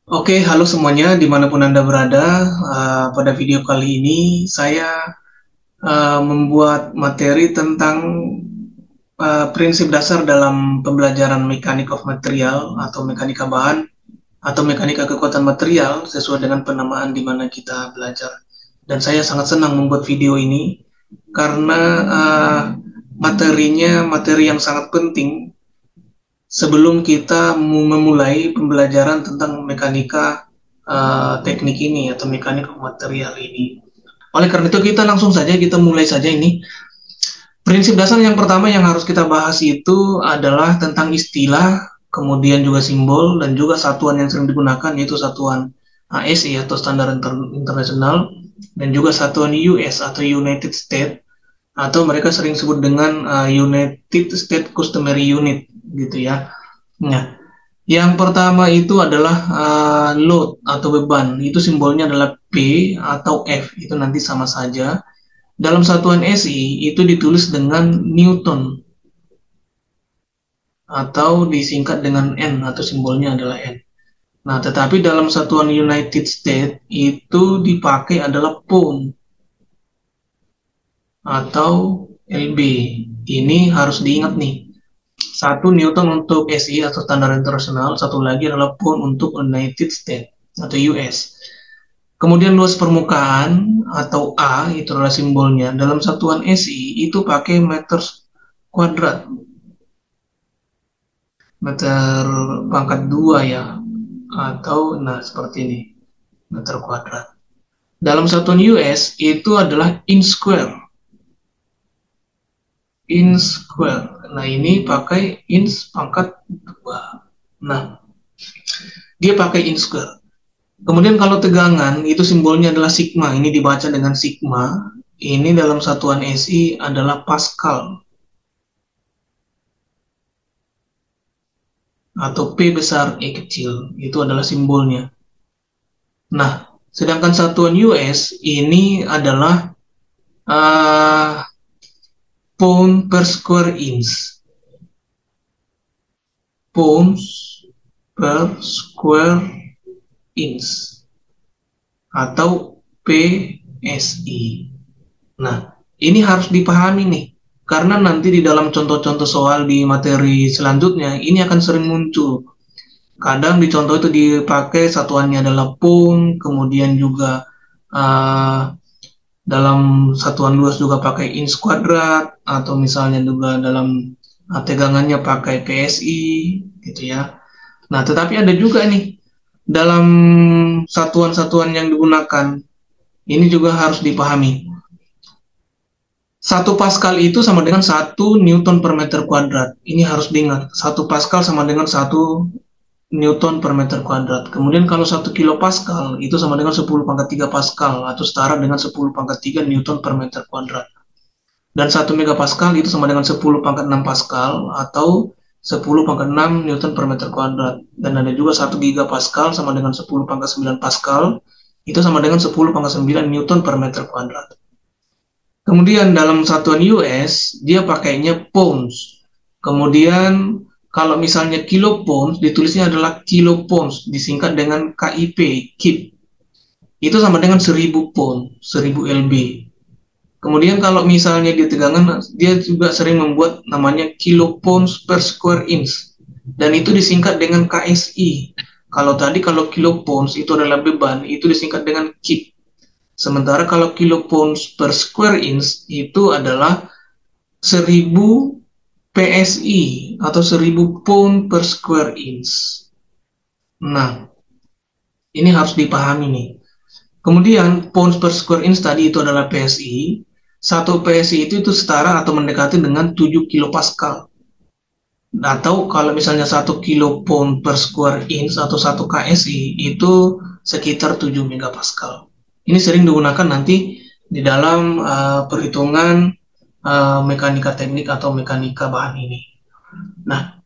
Oke, halo semuanya, dimanapun Anda berada. Pada video kali ini, saya membuat materi tentang prinsip dasar dalam pembelajaran mekanik of material atau mekanika bahan atau mekanika kekuatan material sesuai dengan penamaan di mana kita belajar. Dan saya sangat senang membuat video ini karena materinya materi yang sangat penting sebelum kita memulai pembelajaran tentang mekanika teknik ini atau mekanika material ini. Oleh karena itu kita mulai saja ini. Prinsip dasar yang pertama yang harus kita bahas itu adalah tentang istilah, kemudian juga simbol dan juga satuan yang sering digunakan yaitu satuan ASI atau standar internasional dan juga satuan US atau United States atau mereka sering sebut dengan United States Customary Unit gitu ya. Nah, yang pertama itu adalah load atau beban. Itu simbolnya adalah P atau F. Itu nanti sama saja. Dalam satuan SI itu ditulis dengan Newton atau disingkat dengan N atau simbolnya adalah N. Nah, tetapi dalam satuan United States itu dipakai adalah pound atau LB. Ini harus diingat nih. Satu Newton untuk SI atau standar internasional, satu lagi adalah pound untuk United States atau US. Kemudian luas permukaan atau A itu adalah simbolnya. Dalam satuan SI itu pakai meter kuadrat, meter pangkat 2 ya, atau nah seperti ini, meter kuadrat. Dalam satuan US itu adalah inch square. Inch square. Nah ini pakai inch pangkat 2. Nah, dia pakai inch square. Kemudian kalau tegangan itu simbolnya adalah sigma. Ini dibaca dengan sigma. Ini dalam satuan SI adalah Pascal atau P besar E kecil. Itu adalah simbolnya. Nah, sedangkan satuan US ini adalah pound per square inch. Pounds per square inch atau PSI. Nah, ini harus dipahami nih, karena nanti di dalam contoh-contoh soal di materi selanjutnya, ini akan sering muncul. Kadang di contoh itu dipakai satuannya adalah pound, kemudian juga dalam satuan luas juga pakai inch kuadrat, atau misalnya juga dalam tegangannya pakai PSI, gitu ya. Nah, tetapi ada juga nih, dalam satuan-satuan yang digunakan, ini juga harus dipahami. 1 Pascal itu sama dengan 1 Newton per meter kuadrat. Ini harus diingat. 1 Pascal sama dengan 1 Newton per meter kuadrat. Kemudian kalau 1 kilopascal itu sama dengan 10 pangkat 3 Pascal atau setara dengan 10 pangkat 3 Newton per meter kuadrat. Dan 1 megapascal itu sama dengan 10 pangkat 6 Pascal atau 10 pangkat 6 Newton per meter kuadrat. Dan ada juga 1 gigapascal sama dengan 10 pangkat 9 Pascal itu sama dengan 10 pangkat 9 Newton per meter kuadrat. Kemudian dalam satuan US, dia pakainya pounds. Kemudian kalau misalnya kilopounds, ditulisnya adalah kilopounds, disingkat dengan KIP, KIP. Itu sama dengan 1000 pound, 1000 lb. Kemudian kalau misalnya di tegangan, dia juga sering membuat namanya kilopounds per square inch. Dan itu disingkat dengan KSI. Kalau kilopounds itu adalah beban, itu disingkat dengan KIP. Sementara kalau kilopounds per square inch itu adalah 1000 PSI atau 1000 pound per square inch. Nah, ini harus dipahami nih. Kemudian pounds per square inch tadi itu adalah PSI. 1 PSI itu setara atau mendekati dengan 7 kilopascal. Atau kalau misalnya 1 kilopound per square inch atau 1 KSI itu sekitar 7 megapascal. Ini sering digunakan nanti di dalam perhitungan mekanika teknik atau mekanika bahan ini. Nah,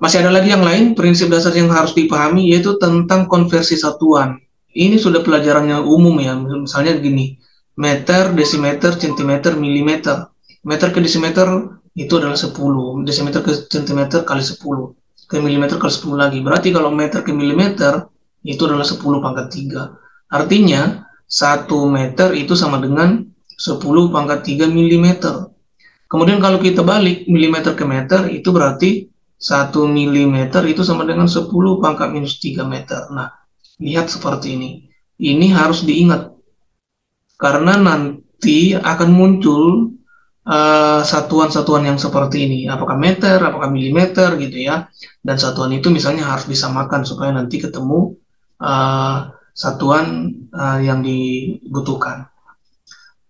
masih ada lagi yang lain, prinsip dasar yang harus dipahami yaitu tentang konversi satuan. Ini sudah pelajarannya umum ya, misalnya gini, meter, desimeter, centimeter, milimeter. Meter ke desimeter itu adalah 10, desimeter ke centimeter kali 10, ke milimeter kali 10 lagi. Berarti kalau meter ke milimeter itu adalah 10 pangkat 3. Artinya 1 meter itu sama dengan 10 pangkat 3 milimeter. Kemudian kalau kita balik milimeter ke meter, itu berarti 1 milimeter itu sama dengan 10 pangkat minus 3 meter. Nah, lihat seperti ini. Ini harus diingat, karena nanti akan muncul satuan-satuan yang seperti ini, apakah meter, apakah milimeter gitu ya, dan satuan itu misalnya harus disamakan supaya nanti ketemu satuan yang dibutuhkan.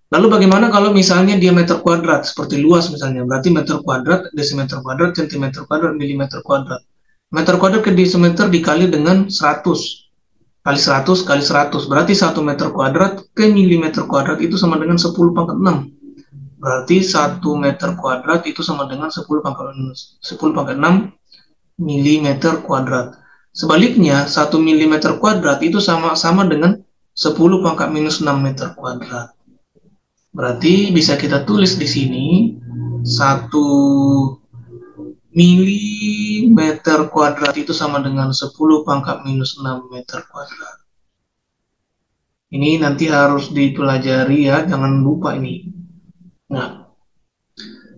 Lalu bagaimana kalau misalnya dia meter kuadrat, seperti luas misalnya, berarti meter kuadrat, desimeter kuadrat, centimeter kuadrat, milimeter kuadrat. Meter kuadrat ke desimeter dikali dengan 100, kali 100 kali 100, berarti 1 meter kuadrat ke milimeter kuadrat itu sama dengan 10 pangkat 6. Berarti 1 meter kuadrat itu sama dengan 10 pangkat 6 milimeter kuadrat. Sebaliknya, 1 milimeter kuadrat itu sama dengan 10 pangkat minus 6 meter kuadrat. Berarti bisa kita tulis di sini 1 milimeter kuadrat itu sama dengan 10 pangkat minus 6 meter kuadrat. Ini nanti harus dipelajari ya, jangan lupa ini. Nah,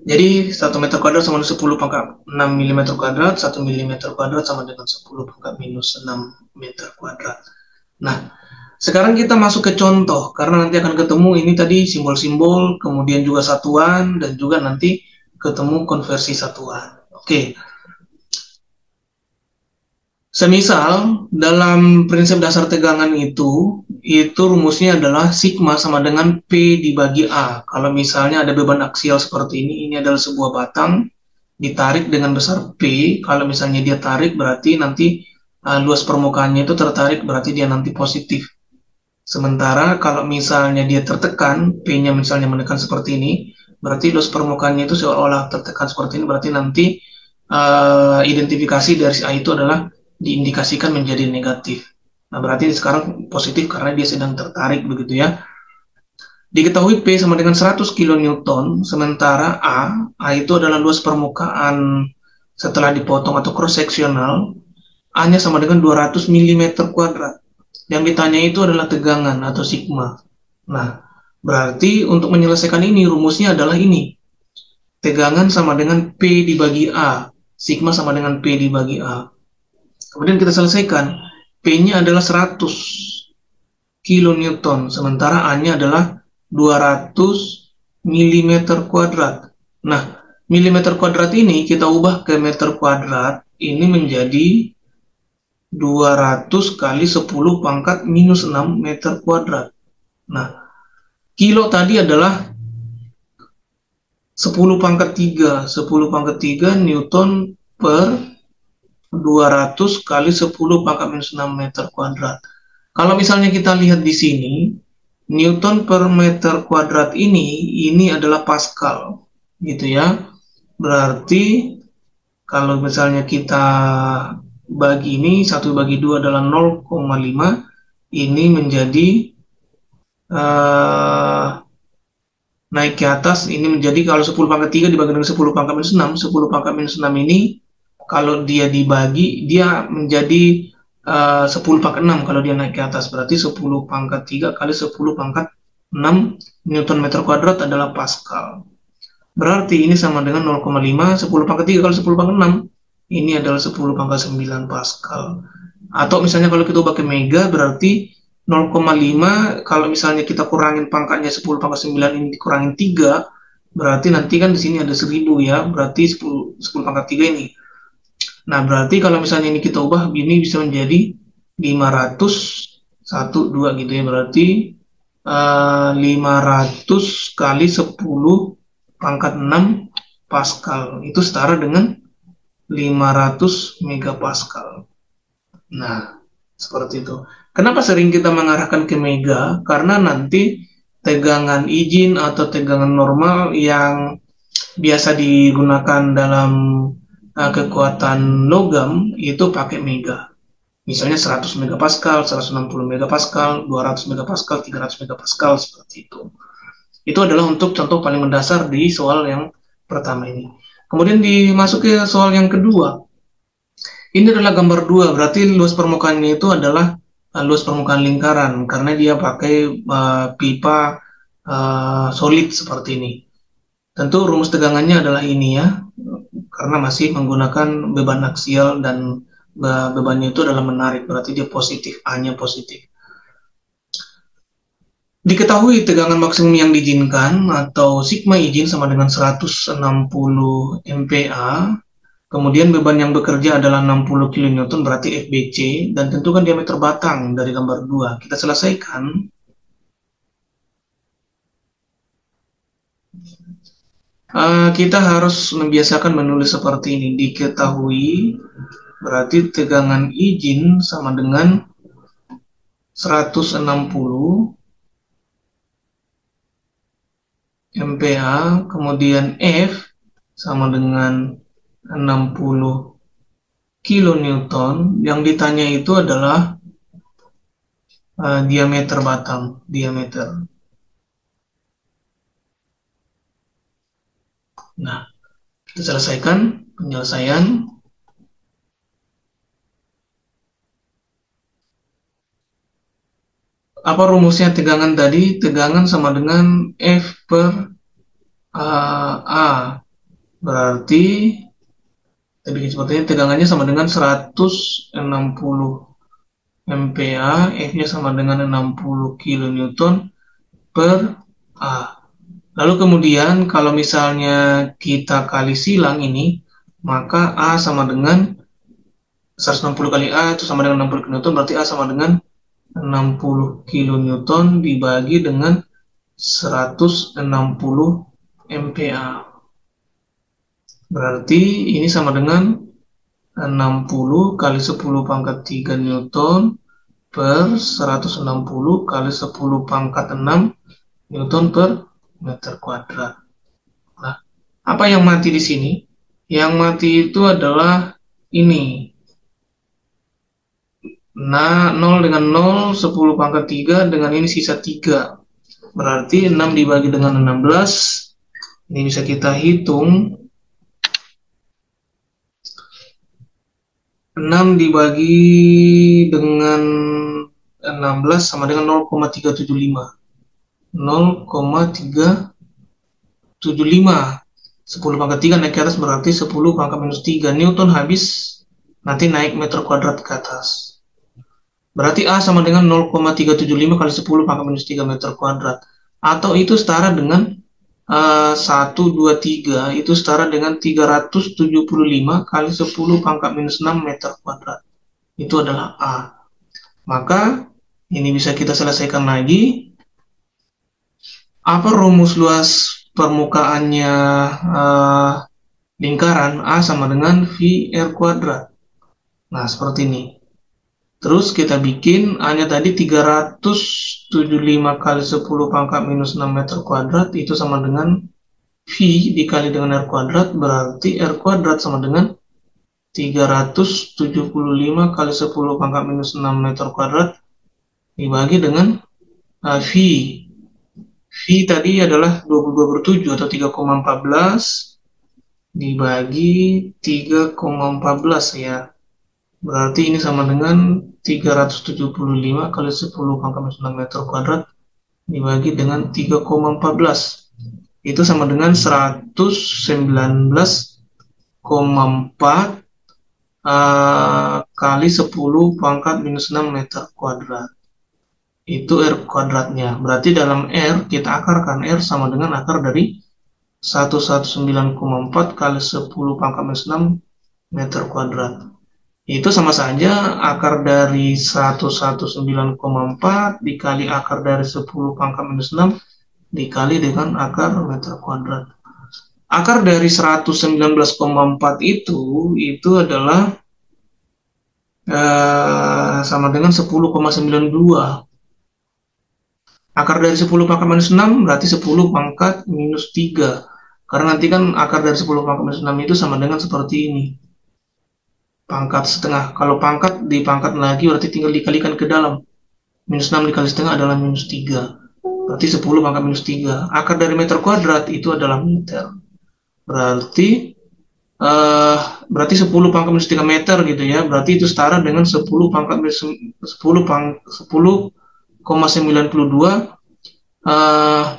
jadi 1 meter kuadrat sama dengan 10 pangkat 6 mm kuadrat, 1 mm kuadrat sama dengan 10 pangkat minus 6 meter kuadrat. Nah, sekarang kita masuk ke contoh, karena nanti akan ketemu ini tadi simbol-simbol, kemudian juga satuan, dan juga nanti ketemu konversi satuan. Oke. Semisal dalam prinsip dasar tegangan itu rumusnya adalah sigma sama dengan P dibagi A. Kalau misalnya ada beban aksial seperti ini adalah sebuah batang ditarik dengan besar P. Kalau misalnya dia tarik berarti nanti luas permukaannya itu tertarik, berarti dia nanti positif. Sementara kalau misalnya dia tertekan, P-nya misalnya menekan seperti ini, berarti luas permukaannya itu seolah-olah tertekan seperti ini, berarti nanti identifikasi dari A itu adalah diindikasikan menjadi negatif. Nah, berarti sekarang positif karena dia sedang tertarik begitu ya. Diketahui P sama dengan 100 kN, sementara A itu adalah luas permukaan setelah dipotong atau cross seksional, A-nya sama dengan 200 mm kuadrat. Yang ditanya itu adalah tegangan atau sigma. Nah, berarti untuk menyelesaikan ini rumusnya adalah ini. Tegangan sama dengan P dibagi A, sigma sama dengan P dibagi A. Kemudian kita selesaikan, P-nya adalah 100 kN, sementara A-nya adalah 200 mm kuadrat. Nah, milimeter kuadrat ini kita ubah ke meter kuadrat, ini menjadi 200 kali 10 pangkat minus 6 meter kuadrat. Nah, kilo tadi adalah 10 pangkat 3, 10 pangkat 3 Newton per 200 kali 10 pangkat minus 6 meter kuadrat. Kalau misalnya kita lihat di sini, Newton per meter kuadrat ini adalah Pascal, gitu ya. Berarti kalau misalnya kita bagi ini, 1 bagi 2 adalah 0,5, ini menjadi naik ke atas, ini menjadi kalau 10 pangkat 3 dibagi dengan 10 pangkat minus 6, 10 pangkat minus 6 ini kalau dia dibagi, dia menjadi 10 pangkat 6 kalau dia naik ke atas. Berarti 10 pangkat 3 kali 10 pangkat 6 Newton meter kuadrat adalah Pascal. Berarti ini sama dengan 0,5, 10 pangkat 3 kali 10 pangkat 6. Ini adalah 10 pangkat 9 Pascal. Atau misalnya kalau kita ubah ke mega, berarti 0,5, kalau misalnya kita kurangin pangkatnya 10 pangkat 9 ini dikurangin 3, berarti nanti kan di sini ada 1000 ya, berarti 10 pangkat 3 ini. Nah, berarti kalau misalnya ini kita ubah, ini bisa menjadi 500, 1, 2 gitu ya, berarti 500 kali 10 pangkat 6 Pascal. Itu setara dengan 500 megapascal. Nah, seperti itu. Kenapa sering kita mengarahkan ke mega? Karena nanti tegangan izin atau tegangan normal yang biasa digunakan dalam kekuatan logam itu pakai mega. Misalnya 100 megapascal, 160 megapascal, 200 megapascal, 300 megapascal, seperti itu. Itu adalah untuk contoh paling mendasar di soal yang pertama ini. Kemudian dimasuk ke soal yang kedua. Ini adalah gambar 2, berarti luas permukaannya itu adalah luas permukaan lingkaran karena dia pakai pipa solid seperti ini. Tentu rumus tegangannya adalah ini ya, karena masih menggunakan beban aksial dan bebannya itu adalah menarik, berarti dia positif, A-nya positif. Diketahui tegangan maksimum yang diizinkan atau sigma izin sama dengan 160 MPa. Kemudian beban yang bekerja adalah 60 kN, berarti FBC, dan tentukan diameter batang dari gambar 2. Kita selesaikan. Kita harus membiasakan menulis seperti ini. Diketahui, berarti tegangan izin sama dengan 160 MPa, kemudian F sama dengan 60 kilonewton. Yang ditanya itu adalah diameter batang, diameter. Nah, kita selesaikan penyelesaian. Apa rumusnya tegangan tadi? Tegangan sama dengan F per A. Berarti kita bikin seperti ini, tegangannya sama dengan 160 MPa, F-nya sama dengan 60 kN per A. Lalu kemudian kalau misalnya kita kali silang ini, maka A sama dengan 160 kali A itu sama dengan 60 kN, berarti A sama dengan 60 kN dibagi dengan 160 MPa. Berarti ini sama dengan 60 kali 10 pangkat 3 Newton per 160 kali 10 pangkat 6 Newton per meter kuadrat. Nah, apa yang mati di sini? Yang mati itu adalah ini. Nah, 0 dengan 0, 10 pangkat 3, dengan ini sisa 3. Berarti 6 dibagi dengan 16, ini bisa kita hitung. 6 dibagi dengan 16 sama dengan 0,375. 0,375. 10 pangkat 3 naik ke atas berarti 10 pangkat minus 3 Newton habis, nanti naik meter kuadrat ke atas. Berarti A sama dengan 0,375 kali 10 pangkat minus 3 meter kuadrat. Atau itu setara dengan 1, 2, 3 itu setara dengan 375 kali 10 pangkat minus 6 meter kuadrat. Itu adalah A. Maka ini bisa kita selesaikan lagi. Apa rumus luas permukaannya lingkaran? A sama dengan VR kuadrat. Nah, seperti ini. Terus kita bikin A-nya tadi 375 kali 10 pangkat minus 6 meter kuadrat itu sama dengan V dikali dengan R kuadrat, berarti R kuadrat sama dengan 375 kali 10 pangkat minus 6 meter kuadrat dibagi dengan V. V tadi adalah 22/7 atau 3,14 dibagi 3,14 ya. Berarti ini sama dengan 375 kali 10 pangkat minus 6 meter kuadrat dibagi dengan 3,14. Itu sama dengan 119,4 kali 10 pangkat minus 6 meter kuadrat. Itu R kuadratnya. Berarti dalam R kita akarkan, R sama dengan akar dari 119,4 kali 10 pangkat minus 6 meter kuadrat. Itu sama saja akar dari 119,4 dikali akar dari 10 pangkat minus 6 dikali dengan akar meter kuadrat. Akar dari 119,4 itu adalah sama dengan 10,92. Akar dari 10 pangkat minus 6 berarti 10 pangkat minus 3. Karena nanti kan akar dari 10 pangkat minus 6 itu sama dengan seperti ini. Pangkat setengah. Kalau pangkat dipangkat lagi berarti tinggal dikalikan ke dalam. Minus 6 dikali setengah adalah minus 3. Berarti 10 pangkat minus 3. Akar dari meter kuadrat itu adalah meter. Berarti eh, berarti 10 pangkat minus 3 meter gitu ya. Berarti itu setara dengan 10 pangkat minus 10,92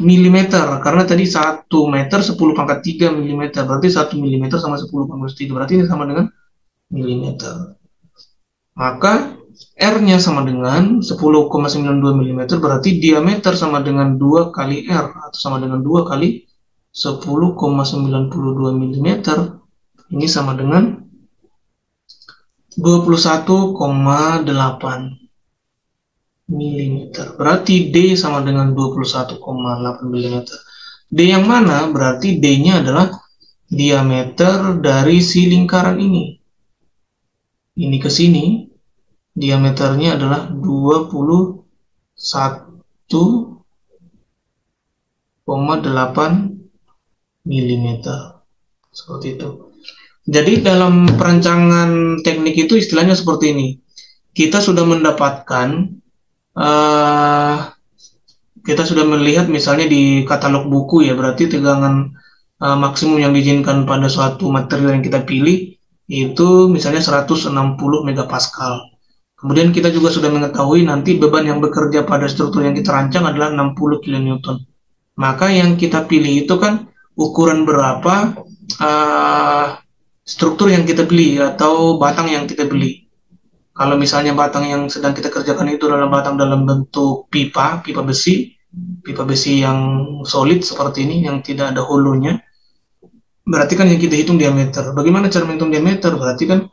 milimeter, karena tadi 1 meter 10 pangkat 3 milimeter, berarti 1 milimeter sama 10 pangkat 3, berarti ini sama dengan milimeter. Maka R-nya sama dengan 10,92 milimeter, berarti diameter sama dengan 2 kali R, atau sama dengan 2 kali 10,92 milimeter. Ini sama dengan 21,8 milimeter. Berarti D sama dengan 21,8 milimeter. D yang mana? Berarti D-nya adalah diameter dari si lingkaran ini. Ini ke sini, diameternya adalah 21,8 milimeter. Seperti itu. Jadi dalam perancangan teknik itu istilahnya seperti ini. Kita sudah mendapatkan, kita sudah melihat misalnya di katalog buku ya, berarti tegangan maksimum yang diizinkan pada suatu material yang kita pilih itu misalnya 160 megapascal. Kemudian kita juga sudah mengetahui nanti beban yang bekerja pada struktur yang kita rancang adalah 60 kilonewton. Maka yang kita pilih itu kan ukuran berapa struktur yang kita beli atau batang yang kita beli. Kalau misalnya batang yang sedang kita kerjakan itu adalah batang dalam bentuk pipa besi yang solid seperti ini, yang tidak ada holonya, berarti kan yang kita hitung diameter. Bagaimana cara menghitung diameter? Berarti kan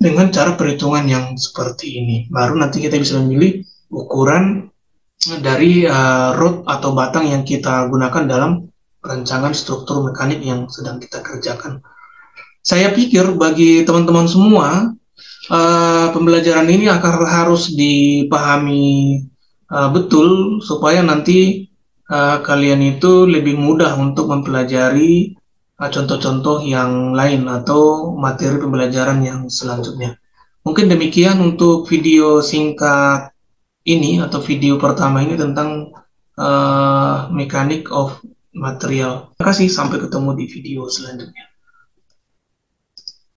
dengan cara perhitungan yang seperti ini. Baru nanti kita bisa memilih ukuran dari rod atau batang yang kita gunakan dalam perancangan struktur mekanik yang sedang kita kerjakan. Saya pikir bagi teman-teman semua, pembelajaran ini akan harus dipahami betul supaya nanti kalian itu lebih mudah untuk mempelajari contoh-contoh yang lain atau materi pembelajaran yang selanjutnya. Mungkin demikian untuk video singkat ini atau video pertama ini tentang mechanic of material. Terima kasih, sampai ketemu di video selanjutnya.